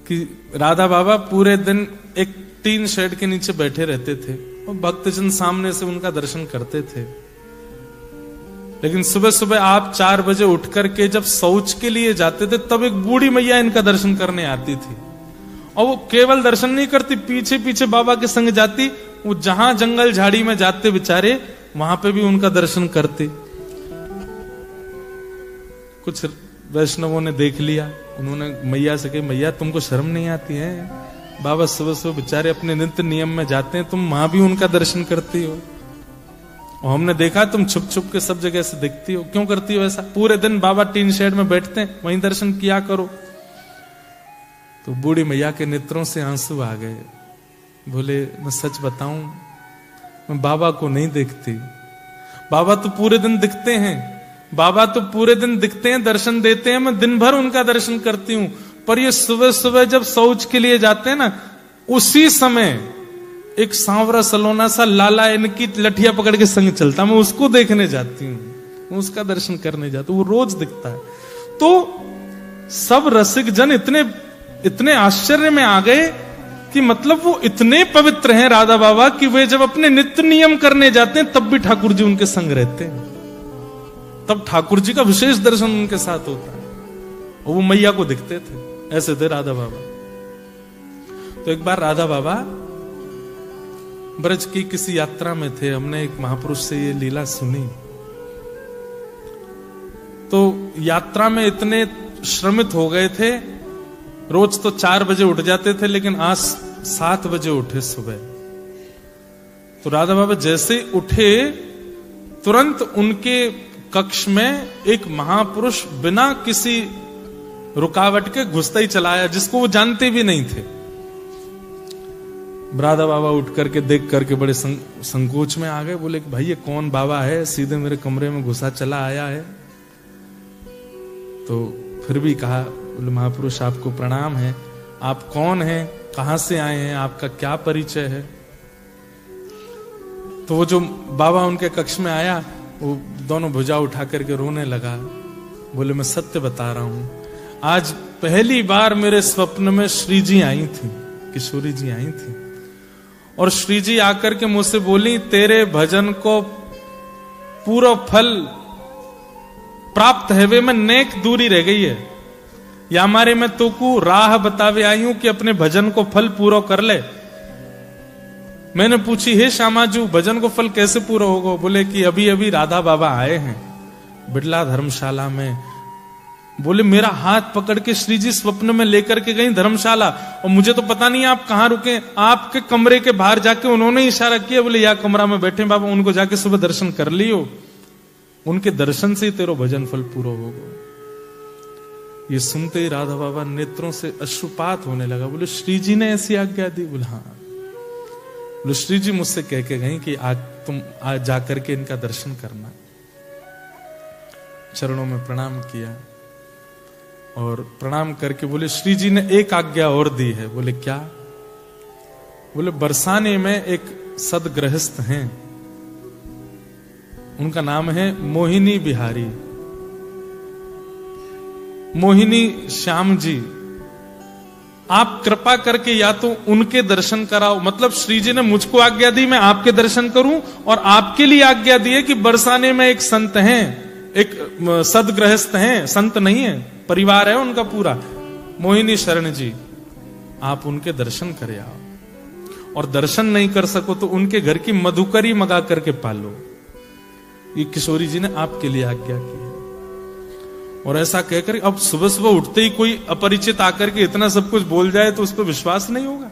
कि राधा बाबा पूरे दिन एक टीन शेड के नीचे बैठे रहते थे और भक्तजन सामने से उनका दर्शन करते थे। लेकिन सुबह सुबह आप 4 बजे उठ करके जब शौच के लिए जाते थे तब एक बूढ़ी मैया इनका दर्शन करने आती थी, और वो केवल दर्शन नहीं करती, पीछे पीछे बाबा के संग जाती। वो जहां जंगल झाड़ी में जाते बेचारे वहां पे भी उनका दर्शन करते। कुछ वैष्णवों ने देख लिया, उन्होंने मैया से कही, मैया तुमको शर्म नहीं आती है? बाबा सुबह सुबह बेचारे अपने नित्य नियम में जाते हैं, तुम वहां भी उनका दर्शन करती हो, और हमने देखा तुम छुप छुप के सब जगह से दिखती हो, क्यों करती हो ऐसा? पूरे दिन बाबा टीन शेड में बैठते हैं, वहीं दर्शन किया करो। तो बूढ़ी मैया के नेत्रों से आंसू आ गए। बोले, मैं सच बताऊं, मैं बाबा को नहीं देखती। बाबा तो पूरे दिन दिखते हैं, बाबा तो पूरे दिन दिखते हैं, दर्शन देते हैं, मैं दिन भर उनका दर्शन करती हूं, पर ये सुबह सुबह जब शौच के लिए जाते हैं ना, उसी समय एक सांवरा सलोना सा लाला इनकी लठिया पकड़ के संग चलता, मैं उसको देखने जाती हूँ, मैं उसका दर्शन करने जाती हूँ, वो रोज दिखता है। तो सब रसिक जन इतने आश्चर्य में आ गए कि मतलब वो इतने पवित्र हैं राधा बाबा कि वे जब अपने नित्य नियम करने जाते हैं तब भी ठाकुर जी उनके संग रहते हैं, तब ठाकुर जी का विशेष दर्शन उनके साथ होता है, और वो मैया को दिखते थे। ऐसे थे राधा बाबा। तो एक बार राधा बाबा ब्रज की किसी यात्रा में थे, हमने एक महापुरुष से ये लीला सुनी। तो यात्रा में इतने श्रमित हो गए थे, रोज तो 4 बजे उठ जाते थे, लेकिन आज 7 बजे उठे सुबह। तो राधा बाबा जैसे उठे तुरंत उनके कक्ष में एक महापुरुष बिना किसी रुकावट के घुसता ही चला आया, जिसको वो जानते भी नहीं थे। राधा बाबा उठ करके देख करके बड़े संकोच में आ गए। बोले भाई ये कौन बाबा है, सीधे मेरे कमरे में घुसा चला आया है। तो फिर भी कहा, बोले महापुरुष आपको प्रणाम है, आप कौन हैं, कहां से आए हैं, आपका क्या परिचय है? तो वो जो बाबा उनके कक्ष में आया, वो दोनों भुजा उठा करके रोने लगा। बोले मैं सत्य बता रहा हूं, आज पहली बार मेरे स्वप्न में श्री जी आई थी, किशोरी जी आई थी, और श्री जी आकर के मुझसे बोली, तेरे भजन को पूरा फल प्राप्त है वे में नेक दूरी रह गई है, या हमारे में तो को राह बतावे आई हूं कि अपने भजन को फल पूरा कर ले। मैंने पूछी, हे श्यामाजू भजन को फल कैसे पूरा होगा? बोले कि अभी अभी राधा बाबा आए हैं बिड़ला धर्मशाला में। बोले मेरा हाथ पकड़ के श्री जी स्वप्न में लेकर के गई धर्मशाला, और मुझे तो पता नहीं आप कहां रुके, आपके कमरे के बाहर जाके उन्होंने इशारा किया, बोले या कमरा में बैठे बाबा, उनको जाके सुबह दर्शन कर लियो, उनके दर्शन से ही तेरा भजन फल पूरा होगा। ये सुनते ही राधा बाबा नेत्रों से अश्रुपात होने लगा। बोले श्री जी ने ऐसी आज्ञा दी? बोले हाँ। बोले श्री जी मुझसे कह के गई कि आज तुम आज जाकर के इनका दर्शन करना। चरणों में प्रणाम किया और प्रणाम करके बोले श्री जी ने एक आज्ञा और दी है। बोले क्या? बोले बरसाने में एक सदगृहस्थ हैं, उनका नाम है मोहिनी बिहारी, मोहिनी श्याम जी, आप कृपा करके या तो उनके दर्शन कराओ। मतलब श्री जी ने मुझको आज्ञा दी मैं आपके दर्शन करूं, और आपके लिए आज्ञा दी है कि बरसाने में एक संत हैं, एक सदगृहस्थ हैं, संत नहीं है, परिवार है उनका पूरा, मोहिनी शरण जी, आप उनके दर्शन करे आओ, और दर्शन नहीं कर सको तो उनके घर की मधुकरी मंगा करके पालो। ये किशोरी जी ने आपके लिए आज्ञा की है। और ऐसा कहकर अब सुबह सुबह उठते ही कोई अपरिचित आकर के इतना सब कुछ बोल जाए तो उस पर विश्वास नहीं होगा।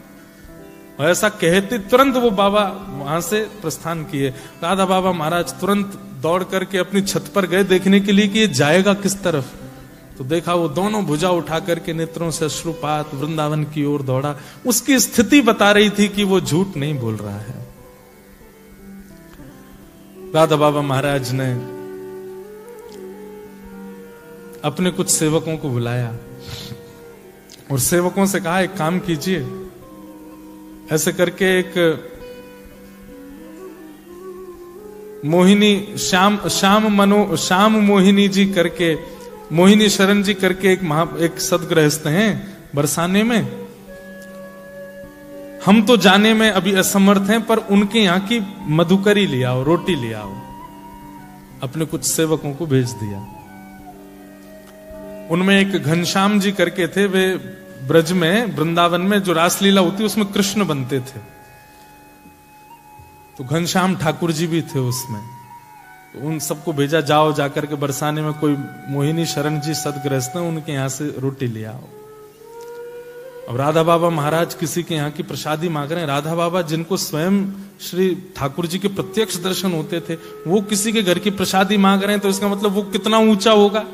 और ऐसा कहते तुरंत वो बाबा वहां से प्रस्थान किए। राधा बाबा महाराज तुरंत दौड़ करके अपनी छत पर गए देखने के लिए कि ये जाएगा किस तरफ। तो देखा वो दोनों भुजा उठा करके नेत्रों से अश्रुपात वृंदावन की ओर दौड़ा। उसकी स्थिति बता रही थी कि वो झूठ नहीं बोल रहा है। राधा बाबा महाराज ने अपने कुछ सेवकों को बुलाया और सेवकों से कहा एक काम कीजिए, ऐसे करके एक मोहिनी श्याम मोहिनी जी करके, मोहिनी शरण जी करके एक सदगृहस्थ हैं बरसाने में, हम तो जाने में अभी असमर्थ हैं, पर उनके यहां की मधुकरी ले आओ, रोटी ले आओ। अपने कुछ सेवकों को भेज दिया। उनमें एक घनश्याम जी करके थे, वे ब्रज में, वृंदावन में जो रासलीला होती है उसमें कृष्ण बनते थे। तो घनश्याम ठाकुर जी भी थे उसमें। तो उन सबको भेजा, जाओ जाकर के बरसाने में कोई मोहिनी शरण जी सदगृहस्थ हैं, उनके यहां से रोटी ले आओ। अब राधा बाबा महाराज किसी के यहाँ की प्रसादी मांग रहे हैं। राधा बाबा जिनको स्वयं श्री ठाकुर जी के प्रत्यक्ष दर्शन होते थे, वो किसी के घर की प्रसादी मांग रहे हैं, तो इसका मतलब वो कितना ऊंचा होगा।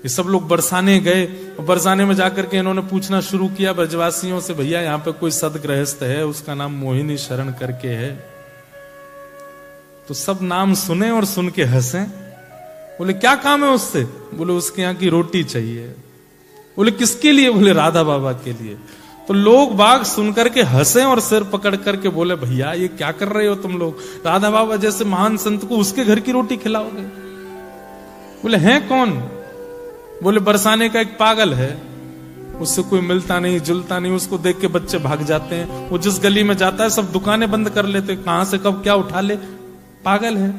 ये सब लोग बरसाने गए, और बरसाने में जाकर के इन्होंने पूछना शुरू किया ब्रजवासियों से, भैया यहाँ पे कोई सदगृहस्थ है, उसका नाम मोहिनी शरण करके है। तो सब नाम सुने और सुन के हंसे। बोले क्या काम है उससे? बोले उसके यहाँ की रोटी चाहिए। बोले किसके लिए? बोले राधा बाबा के लिए। तो लोग बाग सुनकर के हंसे और सिर पकड़ करके बोले, भैया ये क्या कर रहे हो तुम लोग? राधा बाबा जैसे महान संत को उसके घर की रोटी खिलाओगे? बोले हैं कौन? बोले बरसाने का एक पागल है, उससे कोई मिलता नहीं जुलता नहीं, उसको देख के बच्चे भाग जाते हैं, वो जिस गली में जाता है सब दुकानें बंद कर लेते, कहां से कब क्या उठा ले, पागल है।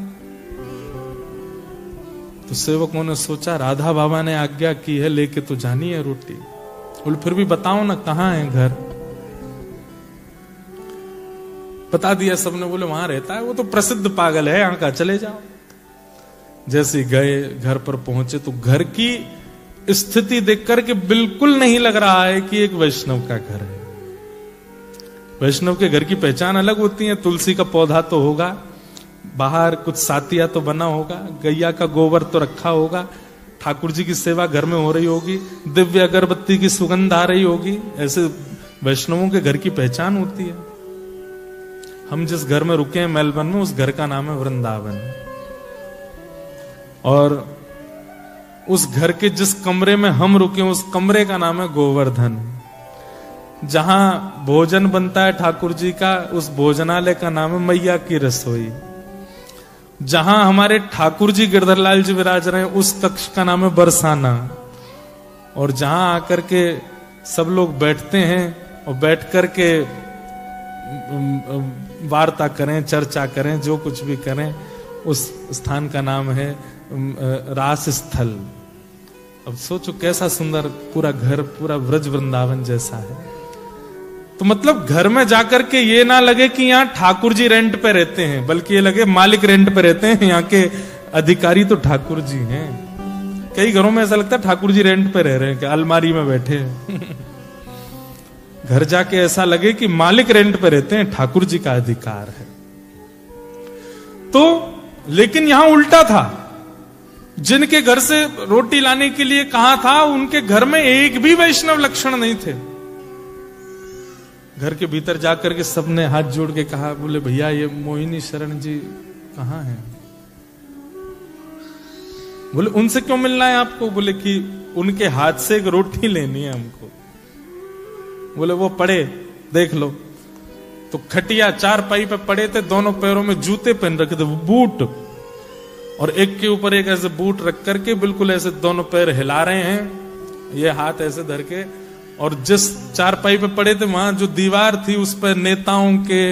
तो सेवकों ने सोचा राधा बाबा ने आज्ञा की है, लेके तो जानी है रोटी। बोले फिर भी बताओ ना कहां है घर? बता दिया सबने। बोले वहां रहता है, वो तो प्रसिद्ध पागल है, यहां का, चले जाओ। जैसे गए, घर पर पहुंचे तो घर की स्थिति देख करके बिल्कुल नहीं लग रहा है कि एक वैष्णव का घर है। वैष्णव के घर की पहचान अलग होती है। तुलसी का पौधा तो होगा, बाहर कुछ सातिया तो बना होगा, गैया का गोबर तो रखा होगा, ठाकुर जी की सेवा घर में हो रही होगी, दिव्य अगरबत्ती की सुगंध आ रही होगी। ऐसे वैष्णवों के घर की पहचान होती है। हम जिस घर में रुके हैं मेलबर्न में, उस घर का नाम है वृंदावन। और उस घर के जिस कमरे में हम रुके हैं, उस कमरे का नाम है गोवर्धन। जहां भोजन बनता है ठाकुर जी का, उस भोजनालय का नाम है मैया की रसोई। जहां हमारे ठाकुर जी गिरधरलाल जी विराज रहे हैं, उस कक्ष का नाम है बरसाना। और जहां आकर के सब लोग बैठते हैं और बैठ करके वार्ता करें, चर्चा करें, जो कुछ भी करें, उस स्थान का नाम है रास स्थल। अब सोचो कैसा सुंदर पूरा घर, पूरा ब्रज वृंदावन जैसा है। तो मतलब घर में जाकर के ये ना लगे कि यहाँ ठाकुर जी रेंट पे रहते हैं, बल्कि ये लगे मालिक रेंट पे रहते हैं, यहाँ के अधिकारी तो ठाकुर जी हैं। कई घरों में ऐसा लगता है ठाकुर जी रेंट पे रह रहे हैं, कि अलमारी में बैठे हैं। घर जाके ऐसा लगे कि मालिक रेंट पे रहते हैं, ठाकुर जी का अधिकार है। तो लेकिन यहां उल्टा था। जिनके घर से रोटी लाने के लिए कहा था, उनके घर में एक भी वैष्णव लक्षण नहीं थे। घर के भीतर जाकर के सबने हाथ जोड़ के कहा, बोले भैया ये मोहिनी शरण जी कहां हैं? बोले उनसे क्यों मिलना है आपको? बोले कि उनके हाथ से एक रोटी लेनी है हमको। बोले वो पड़े देख लो। तो खटिया चारपाई पे पड़े थे, दोनों पैरों में जूते पहन रखे थे, बूट, और एक के ऊपर एक ऐसे बूट रख करके बिल्कुल ऐसे दोनों पैर हिला रहे हैं, ये हाथ ऐसे धर के। और जिस चारपाई पे पड़े थे, वहां जो दीवार थी उस पर नेताओं के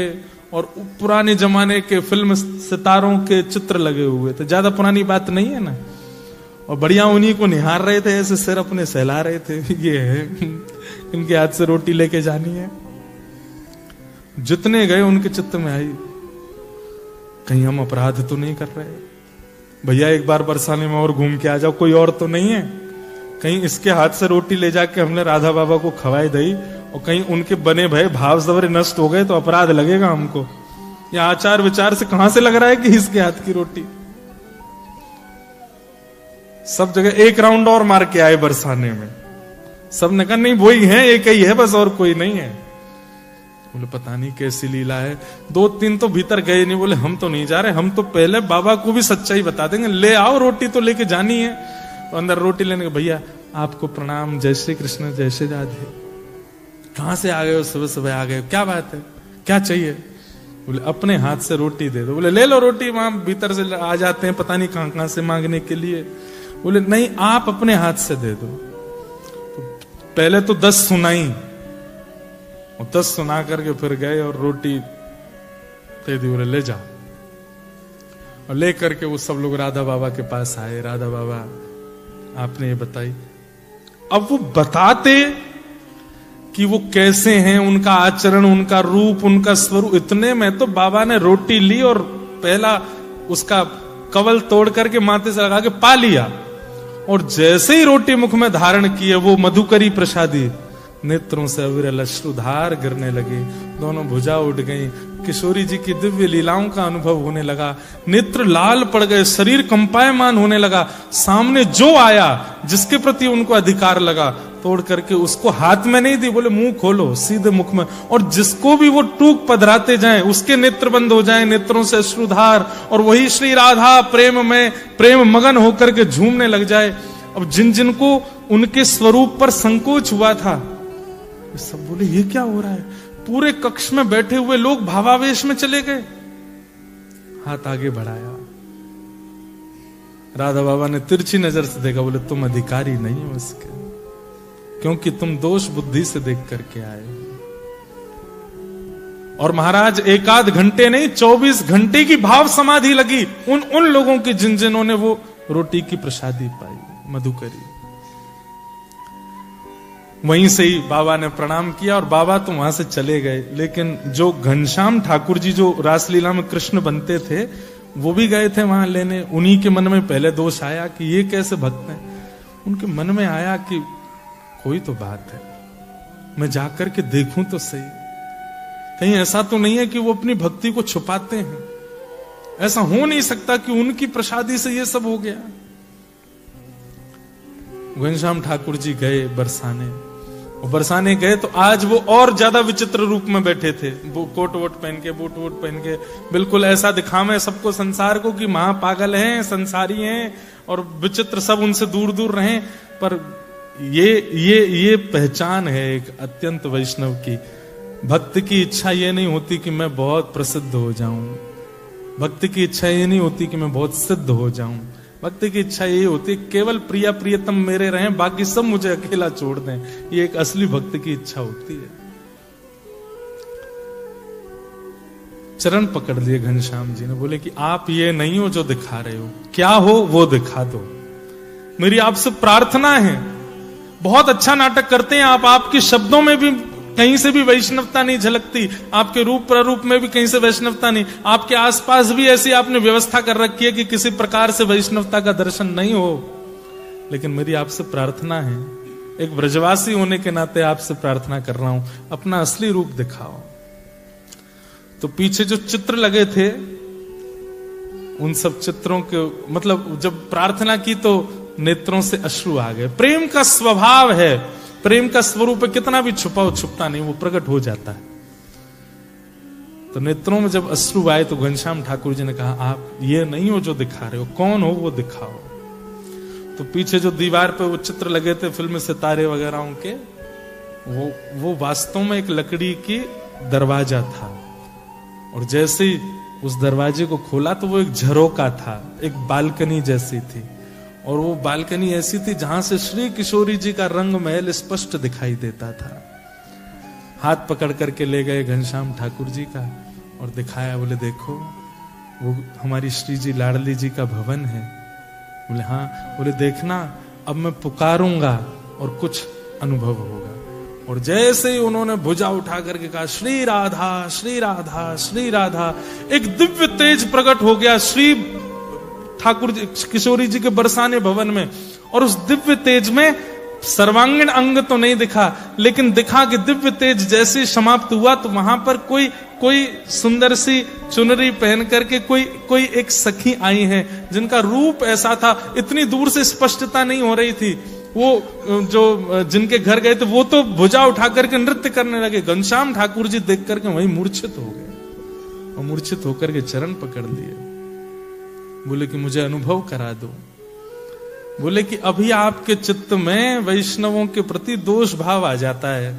और पुराने जमाने के फिल्म सितारों के चित्र लगे हुए थे। ज्यादा पुरानी बात नहीं है ना। और बढ़िया उन्हीं को निहार रहे थे, ऐसे सिर अपने सहला रहे थे, ये है इनके हाथ से रोटी लेके जानी है। जितने गए उनके चित्त में आई, कहीं हम अपराध तो नहीं कर रहे? भैया एक बार बरसाने में और घूम के आ जाओ, कोई और तो नहीं है? कहीं इसके हाथ से रोटी ले जाके हमने राधा बाबा को खवाई दई, और कहीं उनके बने भय भाव जबरे नष्ट हो गए तो अपराध लगेगा हमको। ये आचार विचार से कहां से लग रहा है कि इसके हाथ की रोटी? सब जगह एक राउंड और मार के आए बरसाने में। सबने कहा नहीं वही है, एक ही है बस, और कोई नहीं है। बोले पता नहीं कैसी लीला है। दो तीन तो भीतर गए नहीं, बोले हम तो नहीं जा रहे, हम तो पहले बाबा को भी सच्चाई बता देंगे, ले आओ रोटी तो लेके जानी है। तो अंदर रोटी लेने के, भैया आपको प्रणाम, जय श्री कृष्ण, जय श्री राधे। कहां से आ गए हो? सुबह सुबह आ गए, क्या बात है, क्या चाहिए? बोले अपने हाथ से रोटी दे दो। बोले ले लो रोटी, वहां भीतर से आ जाते हैं पता नहीं कहां कहां से मांगने के लिए। बोले नहीं आप अपने हाथ से दे दो। तो पहले तो 10 सुनाई, और 10 सुना करके फिर गए और रोटी दे दी, बोले ले जा। और ले करके वो सब लोग राधा बाबा के पास आए। राधा बाबा आपने ये बताई। अब वो बताते कि वो कैसे हैं, उनका आचरण, उनका रूप, उनका स्वरूप, इतने में तो बाबा ने रोटी ली और पहला उसका कवल तोड़ करके माथे से लगा के पा लिया। और जैसे ही रोटी मुख में धारण किए वो मधुकरी प्रसादी, नेत्रों से अविरल अश्रुधार गिरने लगे, दोनों भुजा उठ गई। किशोरी जी की दिव्य लीलाओं का अनुभव होने लगा, नेत्र लाल पड़ गए, शरीर कंपायमान होने लगा। सामने जो आया जिसके प्रति उनको अधिकार लगा, तोड़ करके उसको हाथ में नहीं दी, बोले मुंह खोलो, सीधे मुख में। और जिसको भी वो टूक पधराते जाएं उसके नेत्र बंद हो जाएं, नेत्रों से अश्रुधार, और वही श्री राधा प्रेम में प्रेम मगन होकर के झूमने लग जाए। अब जिन जिनको उनके स्वरूप पर संकोच हुआ था, सब बोले ये क्या हो रहा है। पूरे कक्ष में बैठे हुए लोग भावावेश में चले गए। हाथ आगे बढ़ाया, राधा बाबा ने तिरछी नजर से देखा, बोले तुम अधिकारी नहीं हो इसके, क्योंकि तुम दोष बुद्धि से देख करके आए। और महाराज एक आध घंटे नहीं 24 घंटे की भाव समाधि लगी उन लोगों की जिन्होंने ने वो रोटी की प्रसादी पाई, मधुकरी। वहीं से ही बाबा ने प्रणाम किया और बाबा तो वहां से चले गए। लेकिन जो घनश्याम ठाकुर जी जो रासलीला में कृष्ण बनते थे, वो भी गए थे वहां लेने। उन्हीं के मन में पहले दोष आया कि ये कैसे भक्त हैं। उनके मन में आया कि कोई तो बात है, मैं जाकर के देखूं तो सही, कहीं ऐसा तो नहीं है कि वो अपनी भक्ति को छुपाते हैं। ऐसा हो नहीं सकता कि उनकी प्रसादी से ये सब हो गया। घनश्याम ठाकुर जी गए बरसाने, और बरसाने गए तो आज वो और ज्यादा विचित्र रूप में बैठे थे। वो कोट वोट पहन के, बूट वोट पहन के, बिल्कुल ऐसा दिखावे सबको संसार को कि महा पागल हैं, संसारी हैं और विचित्र, सब उनसे दूर दूर रहें। पर ये पहचान है एक अत्यंत वैष्णव की। भक्त की इच्छा ये नहीं होती कि मैं बहुत प्रसिद्ध हो जाऊं, भक्त की इच्छा ये नहीं होती कि मैं बहुत सिद्ध हो जाऊं। भक्त की इच्छा यही होती है केवल प्रिया प्रियतम मेरे रहें, बाकी सब मुझे अकेला छोड़ दें। ये एक असली भक्त की इच्छा होती है। चरण पकड़ लिए घनश्याम जी ने, बोले कि आप ये नहीं हो जो दिखा रहे हो, क्या हो वो दिखा दो। मेरी आपसे प्रार्थना है। बहुत अच्छा नाटक करते हैं आप, आपके शब्दों में भी कहीं से भी वैष्णवता नहीं झलकती, आपके रूप प्ररूप में भी कहीं से वैष्णवता नहीं, आपके आसपास भी ऐसी आपने व्यवस्था कर रखी है कि किसी प्रकार से वैष्णवता का दर्शन नहीं हो। लेकिन मेरी आपसे प्रार्थना है, एक ब्रजवासी होने के नाते आपसे प्रार्थना कर रहा हूं, अपना असली रूप दिखाओ। तो पीछे जो चित्र लगे थे, उन सब चित्रों के मतलब जब प्रार्थना की तो नेत्रों से अश्रु आ गए। प्रेम का स्वभाव है, प्रेम का स्वरूप कितना भी छुपाओ छुपता नहीं, वो प्रकट हो जाता है। तो नेत्रों में जब अश्रु आए तो घनश्याम ठाकुर जी ने कहा, आप ये नहीं हो जो दिखा रहे हो, कौन हो वो दिखाओ। तो पीछे जो दीवार पे वो चित्र लगे थे फिल्म सितारे वगैरह के, वो वास्तव में एक लकड़ी की दरवाजा था। और जैसे ही उस दरवाजे को खोला तो वो एक झरोका था, एक बालकनी जैसी थी। और वो बालकनी ऐसी थी जहां से श्री किशोरी जी का रंग महल स्पष्ट दिखाई देता था। हाथ पकड़ करके ले गए घनश्याम ठाकुर जी का और दिखाया, बोले देखो वो हमारी श्री जी लाडली जी का भवन है। बोले हाँ। बोले देखना अब मैं पुकारूंगा और कुछ अनुभव होगा। और जैसे ही उन्होंने भुजा उठा करके कहा श्री राधा श्री राधा श्री राधा, एक दिव्य तेज प्रकट हो गया श्री ठाकुर जी किशोरी जी के बरसाने भवन में। और उस दिव्य तेज में सर्वांगीण अंग तो नहीं दिखा, लेकिन दिखा कि दिव्य तेज जैसे समाप्त हुआ तो वहां पर कोई सुंदर सी चुनरी पहन करके कोई एक सखी आई हैं, जिनका रूप ऐसा था, इतनी दूर से स्पष्टता नहीं हो रही थी। वो जो जिनके घर गए थे वो तो भुजा उठा करके नृत्य करने लगे। घनश्याम ठाकुर जी देख करके वहीं मूर्छित हो गए और मूर्छित होकर के चरण पकड़ लिए। बोले कि मुझे अनुभव करा दो। बोले कि अभी आपके चित्त में वैष्णवों के प्रति दोष भाव आ जाता है,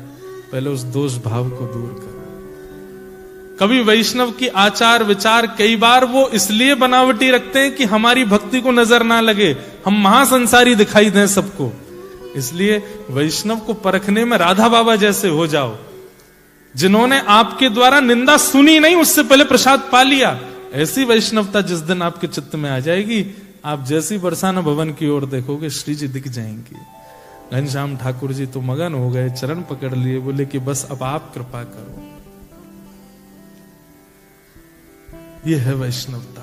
पहले उस दोष भाव को दूर करो। कभी वैष्णव की आचार विचार कई बार वो इसलिए बनावटी रखते हैं कि हमारी भक्ति को नजर ना लगे, हम महासंसारी दिखाई दें सबको। इसलिए वैष्णव को परखने में राधा बाबा जैसे हो जाओ, जिन्होंने आपके द्वारा निंदा सुनी नहीं, उससे पहले प्रसाद पा लिया। ऐसी वैष्णवता जिस दिन आपके चित्त में आ जाएगी, आप जैसी बरसाना भवन की ओर देखोगे श्री जी दिख जाएंगे। घनश्याम ठाकुर जी तो मगन हो गए, चरण पकड़ लिए, बोले कि बस अब आप कृपा करो। ये है वैष्णवता।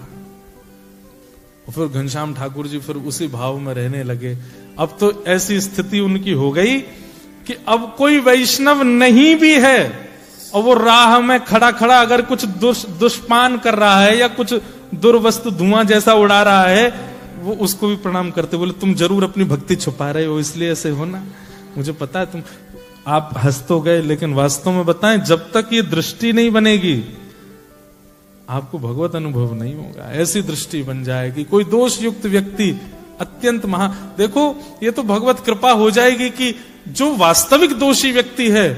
और फिर घनश्याम ठाकुर जी फिर उसी भाव में रहने लगे। अब तो ऐसी स्थिति उनकी हो गई कि अब कोई वैष्णव नहीं भी है और वो राह में खड़ा खड़ा अगर कुछ दुष्पान कर रहा है या कुछ दुर्वस्तु धुआं जैसा उड़ा रहा है, वो उसको भी प्रणाम करते, बोले तुम जरूर अपनी भक्ति छुपा रहे हो, इसलिए ऐसे हो ना, मुझे पता है तुम। आप हंस तो गए, लेकिन वास्तव में बताएं, जब तक ये दृष्टि नहीं बनेगी आपको भगवत अनुभव नहीं होगा। ऐसी दृष्टि बन जाएगी, कोई दोष युक्त व्यक्ति अत्यंत देखो ये तो भगवत कृपा हो जाएगी कि जो वास्तविक दोषी व्यक्ति है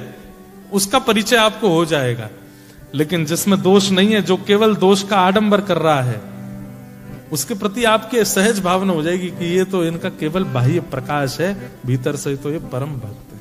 उसका परिचय आपको हो जाएगा। लेकिन जिसमें दोष नहीं है, जो केवल दोष का आडंबर कर रहा है, उसके प्रति आपके सहज भावना हो जाएगी कि ये तो इनका केवल बाह्य प्रकाश है, भीतर से तो ये परम भक्त